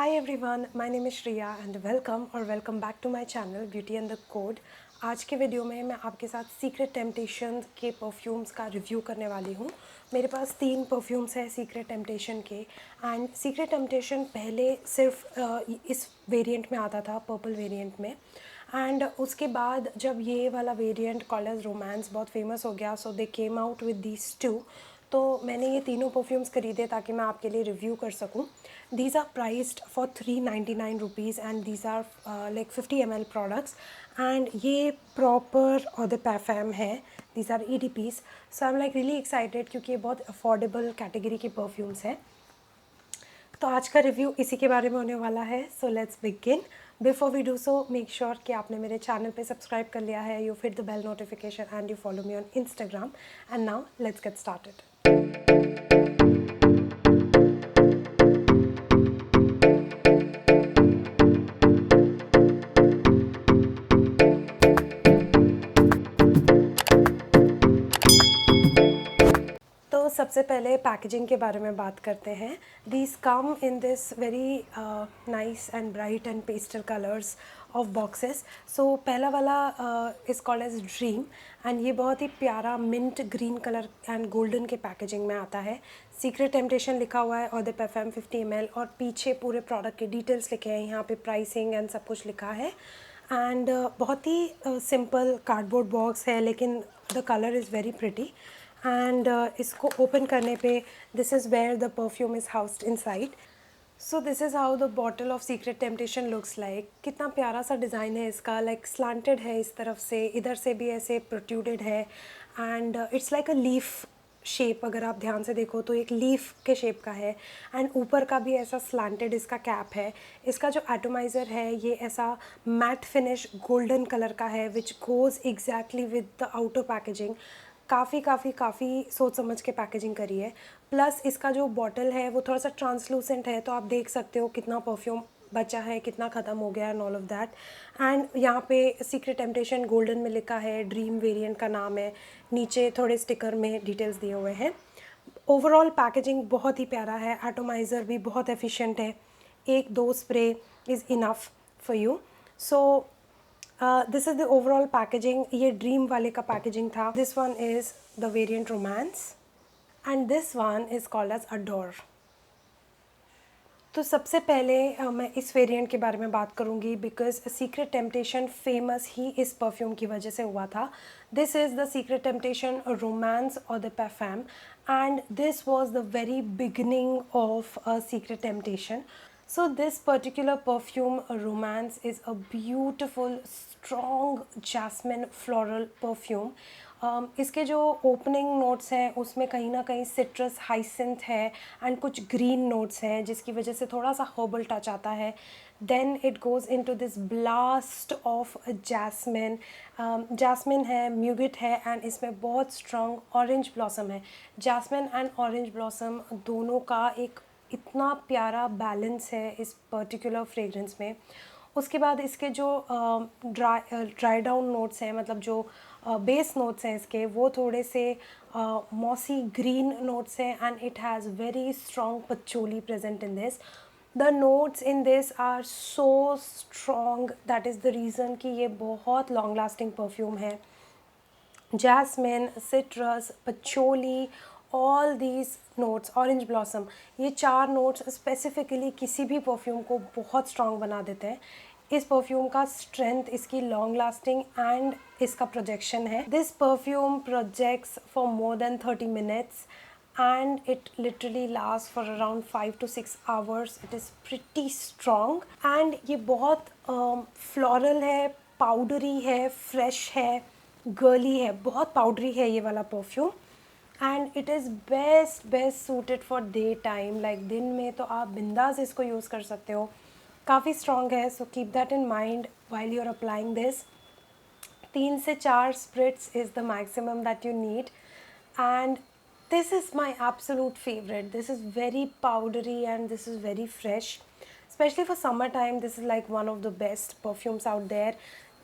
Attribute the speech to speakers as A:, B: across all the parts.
A: Hi everyone, my name is Shriya and welcome back to my channel Beauty and the Code। आज के video में मैं आपके साथ सीक्रेट टेम्पटेशन के परफ्यूम्स का रिव्यू करने वाली हूँ। मेरे पास 3 परफ्यूम्स हैं सीक्रेट टेम्पटेशन के एंड सीक्रेट टेम्पटेशन पहले सिर्फ इस वेरिएंट में आता था, पर्पल वेरिएंट में। एंड उसके बाद जब ये वाला वेरिएंट कॉलेज रोमांस बहुत फेमस हो गया, सो दे केम आउट विद दीज 2। तो मैंने ये तीनों परफ्यूम्स खरीदे ताकि मैं आपके लिए रिव्यू कर सकूं। These are priced for 399 rupees and these are like 50 ml products and ये प्रॉपर और द पैफैम है। These are EDPs, so I am like really excited क्योंकि ये बहुत अफोर्डेबल कैटेगरी के परफ्यूम्स हैं। तो आज का रिव्यू इसी के बारे में होने वाला है, so let's begin. Before we do so make sure कि आपने मेरे चैनल पे सब्सक्राइब कर लिया है, you hit the bell notification and you follow me on Instagram. And now let's get started. तो सबसे पहले पैकेजिंग के बारे में बात करते हैं। These come in this very nice and bright and pastel colours of boxes. So पहला वाला is called as dream and ये बहुत ही प्यारा mint green colour and golden के पैकेजिंग में आता है। सीक्रेट टेम्पटेशन लिखा हुआ है और द परफ्यूम 50 ml और पीछे पूरे प्रोडक्ट के डिटेल्स लिखे हैं, यहाँ पे प्राइसिंग एंड सब कुछ लिखा है। एंड बहुत ही सिंपल कार्डबोर्ड बॉक्स है लेकिन the colour is very pretty. And इसको ओपन करने पे this is where the perfume is housed inside. So this is how the bottle of secret temptation looks like. कितना प्यारा सा डिज़ाइन है इसका, लाइक स्लांटेड है इस तरफ से, इधर से भी ऐसे प्रोट्रूडेड है and it's like a leaf shape. अगर आप ध्यान से देखो तो एक लीफ के शेप का है एंड ऊपर का भी ऐसा स्लांटेड इसका कैप है। इसका जो एटोमाइज़र है ये ऐसा मैट फिनिश गोल्डन कलर का है विच goes exactly with the outer packaging. काफ़ी सोच समझ के पैकेजिंग करी है। प्लस इसका जो बॉटल है वो थोड़ा सा ट्रांसलूसेंट है, तो आप देख सकते हो कितना परफ्यूम बचा है, कितना ख़त्म हो गया and all of that. And यहाँ पे सीक्रेट टेम्पटेशन गोल्डन में लिखा है, ड्रीम वेरिएंट का नाम है, नीचे थोड़े स्टिकर में डिटेल्स दिए हुए हैं। ओवरऑल पैकेजिंग बहुत ही प्यारा है, एटोमाइज़र भी बहुत एफिशिएंट है, 1-2 spray is enough for you. So this is the overall packaging. ये ड्रीम वाले का पैकेजिंग था। This one is the variant romance and this one is called as adore. तो सबसे पहले मैं इस वेरिएंट के बारे में बात करूंगी बिकॉज सीक्रेट टेम्पटेशन फेमस ही इस परफ्यूम की वजह से हुआ था। This is the secret temptation romance और the perfume and this was the very beginning of secret temptation. So this particular perfume romance is a beautiful strong jasmine floral perfume। इसके जो ओपनिंग नोट्स हैं उसमें कहीं ना कहीं citrus hyacinth है and कुछ ग्रीन नोट्स हैं जिसकी वजह से थोड़ा सा हर्बल टच आता है। Then it goes into this blast of jasmine. Jasmine है, म्यूगिट है एंड इसमें बहुत स्ट्रॉन्ग ऑरेंज ब्लॉसम है। जैस्मिन एंड ऑरेंज ब्लॉसम दोनों का एक इतना प्यारा बैलेंस है इस पर्टिकुलर फ्रेगरेंस में। उसके बाद इसके जो ड्राई डाउन नोट्स हैं, मतलब जो बेस नोट्स हैं इसके, वो थोड़े से मॉसी ग्रीन नोट्स हैं and it has very strong patchouli present in this. The notes in this are so strong, that is the reason कि ये बहुत लॉन्ग लास्टिंग परफ्यूम है। Jasmine, citrus, patchouli, all these notes, orange blossom, ये 4 notes specifically किसी भी perfume को बहुत strong बना देते हैं। इस परफ्यूम का स्ट्रेंथ इसकी लॉन्ग लास्टिंग एंड इसका प्रोजेक्शन है। This perfume projects for more than 30 minutes and it literally last for around 5 to 6 hours. It is pretty strong and ये बहुत फ्लोरल है, पाउडरी है, फ्रेश है, गर्ली है, बहुत पाउडरी है ये वाला perfume and it is best suited for day time. Like दिन में तो आप बिंदास इसको यूज़ कर सकते हो। काफ़ी स्ट्रॉन्ग है, so keep that in mind while you are applying this. 3 से 4 spritz is the maximum that you need and this is my absolute favorite. This is very powdery and this is very fresh, especially for summertime. This is like one of the best perfumes out there.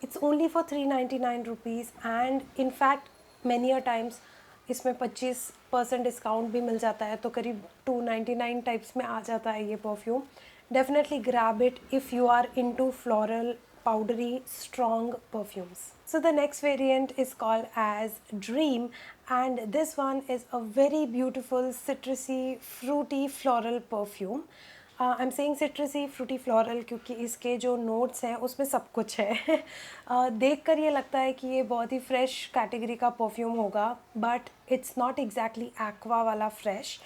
A: It's only for 399 rupees and in fact many a times इसमें 25% discount भी मिल जाता है, तो करीब 299 types में आ जाता है ये perfume. definitely grab it if you are into floral, powdery, strong perfumes. So the next variant is called as Dream, and this one is a very beautiful citrusy, fruity, floral perfume. I am saying सिट्रसी Frooti floral क्योंकि इसके जो notes हैं उसमें सब कुछ है देख कर ये लगता है कि ये बहुत ही फ्रेश कैटेगरी का परफ्यूम होगा, but it's not exactly aqua वाला fresh.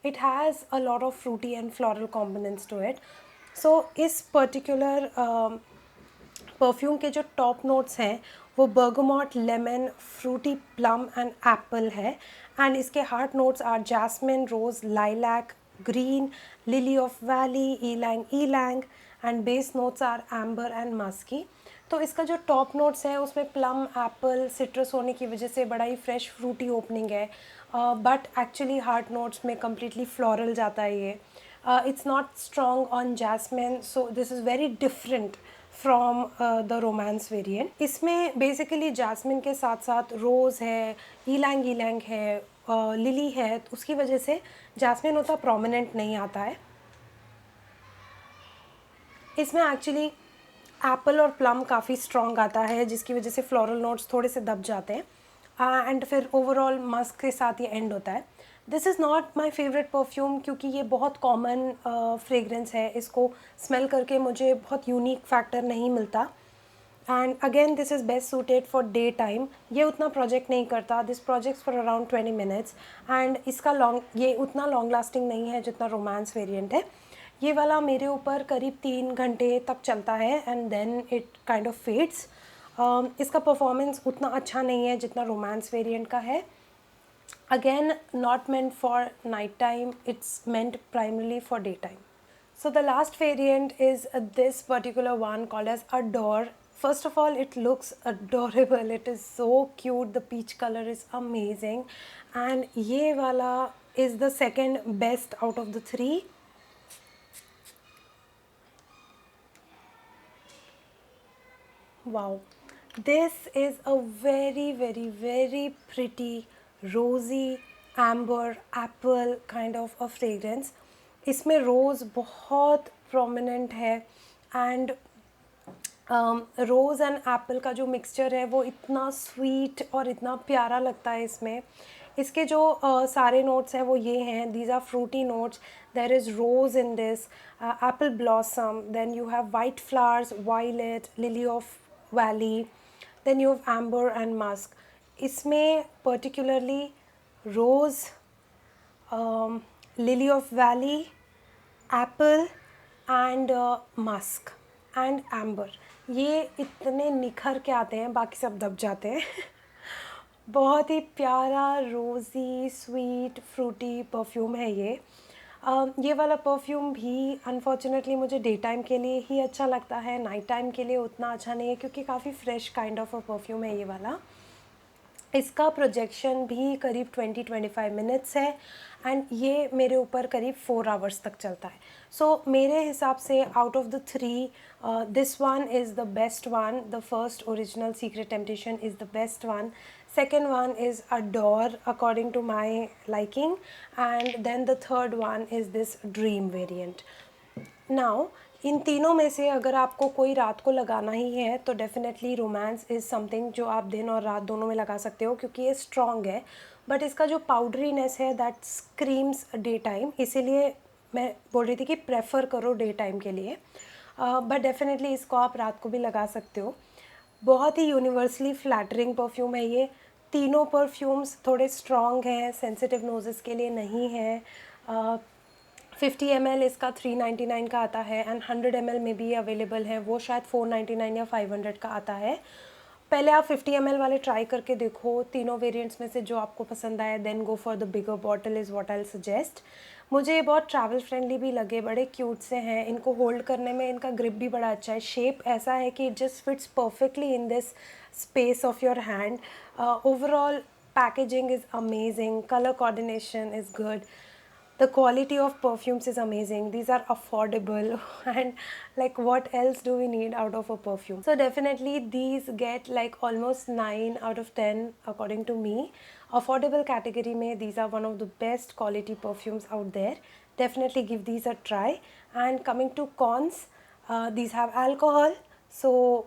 A: It has a lot of fruity and floral components to it. So इस पर्टिकुलर परफ्यूम के जो टॉप नोट्स हैं वो bergamot, lemon, fruity, plum and apple है. And इसके heart notes are jasmine, rose, lilac, green, lily of valley, ylang ylang, and base notes are amber and musky. तो इसका जो टॉप नोट्स है उसमें प्लम, एप्पल, सिट्रस होने की वजह से बड़ा ही फ्रेश फ्रूटी ओपनिंग है, बट एक्चुअली हार्ट नोट्स में कम्प्लीटली फ्लोरल जाता है ये. It's not strong on jasmine, so this is very different from the romance variant. इसमें बेसिकली जैस्मिन के साथ साथ रोज़ है, ईलैंग ईलैंग है, लिली है, तो उसकी वजह से जैस्मिन उतना प्रोमिनेंट नहीं आता है. इसमें एक्चुअली एप्पल और प्लम काफ़ी स्ट्रॉन्ग आता है जिसकी वजह से फ्लोरल नोट्स थोड़े से दब जाते हैं, एंड फिर ओवरऑल मस्क के साथ ये एंड होता है. This is not my favourite perfume क्योंकि ये बहुत कॉमन फ्रेगरेंस है. इसको स्मेल करके मुझे बहुत यूनिक फैक्टर नहीं मिलता. And again this is best suited for day time. ये उतना प्रोजेक्ट नहीं करता. This projects for around 20 minutes, and इसका ये उतना लॉन्ग लास्टिंग नहीं है जितना रोमांस वेरिएंट है. ये वाला मेरे ऊपर करीब 3 घंटे तक चलता है and then it kind of fades. इसका परफॉर्मेंस उतना अच्छा नहीं है जितना रोमांस वेरिएंट का है. Again not meant for night time, it's meant primarily for day time. So the last variant is this particular one called as Adore. First of all, it looks adorable. It is so cute. The peach color is amazing. And ये वाला is the second best out of the three. Wow. This is a very, very, very pretty, rosy, amber, apple kind of a fragrance. इसमें रोज़ बहुत prominent है, and rose and Apple का जो mixture है वो इतना स्वीट और इतना प्यारा लगता है इसमें. इसके जो सारे नोट्स हैं वो ये हैं. These are fruity notes. There is rose in this, apple blossom, then you have white flowers, violet, lily of valley, then you have amber and musk. इसमें particularly rose, lily of valley, apple and musk and amber, ये इतने निखर के आते हैं, बाकी सब दब जाते हैं. बहुत ही प्यारा रोज़ी स्वीट फ्रूटी परफ्यूम है ये. ये वाला परफ्यूम भी अनफॉर्चुनेटली मुझे डे टाइम के लिए ही अच्छा लगता है. नाइट टाइम के लिए उतना अच्छा नहीं है क्योंकि काफ़ी fresh kind of a perfume है ये वाला. इसका प्रोजेक्शन भी करीब 20-25 मिनट्स है, एंड ये मेरे ऊपर करीब 4 आवर्स तक चलता है. सो मेरे हिसाब से out of the 3, this one is the best one. The first original secret temptation is the best one. Second one is Adore according to my liking, and then the third one is this Dream variant. Now इन तीनों में से अगर आपको कोई रात को लगाना ही है तो डेफिनेटली रोमांस इज़ समथिंग जो आप दिन और रात दोनों में लगा सकते हो क्योंकि ये स्ट्रॉन्ग है, बट इसका जो पाउडरीनेस है दैट स्क्रीम्स डे टाइम. इसीलिए मैं बोल रही थी कि प्रेफर करो डे टाइम के लिए, बट डेफिनेटली इसको आप रात को भी लगा सकते हो. बहुत ही यूनिवर्सली फ्लैटरिंग परफ्यूम है ये. तीनों परफ्यूम्स थोड़े स्ट्रॉन्ग हैं, सेंसिटिव नोजेस के लिए नहीं है. 50 ml इसका 399 का आता है, एंड 100 ml में भी अवेलेबल है. वो शायद 499 या 500 का आता है. पहले आप 50 ml वाले ट्राई करके देखो. तीनों वेरिएंट्स में से जो आपको पसंद आए then go for the bigger bottle is what I suggest. मुझे ये बहुत ट्रैवल फ्रेंडली भी लगे. बड़े क्यूट से हैं. इनको होल्ड करने में इनका ग्रिप भी बड़ा अच्छा है. शेप ऐसा है कि it just fits perfectly in this space of your hand. Overall packaging is amazing. Colour coordination is good. The quality of perfumes is amazing. These are affordable and like what else do we need out of a perfume? So definitely these get like almost 9 out of 10 according to me. Affordable category mein these are one of the best quality perfumes out there. definitely give these a try. And coming to cons, these have alcohol, so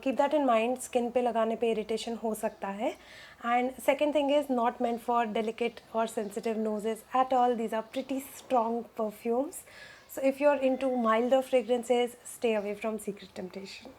A: keep that in mind. Skin पे लगाने पे irritation हो सकता है. And second thing is not meant for delicate or sensitive noses at all. These are pretty strong perfumes. So if you're into milder fragrances, stay away from Secret Temptation.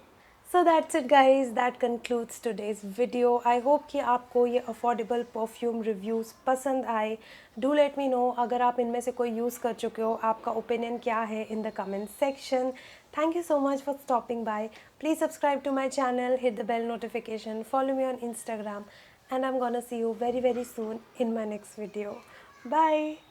A: So that's it guys, that concludes today's video. I hope कि आपको ये affordable perfume reviews पसंद आए. Do let me know अगर आप इनमें से कोई use कर चुके हो, आपका opinion क्या है in the comment section. Thank you so much for stopping by. Please subscribe to my channel, hit the bell notification, follow me on Instagram, and I'm gonna see you very soon in my next video. Bye.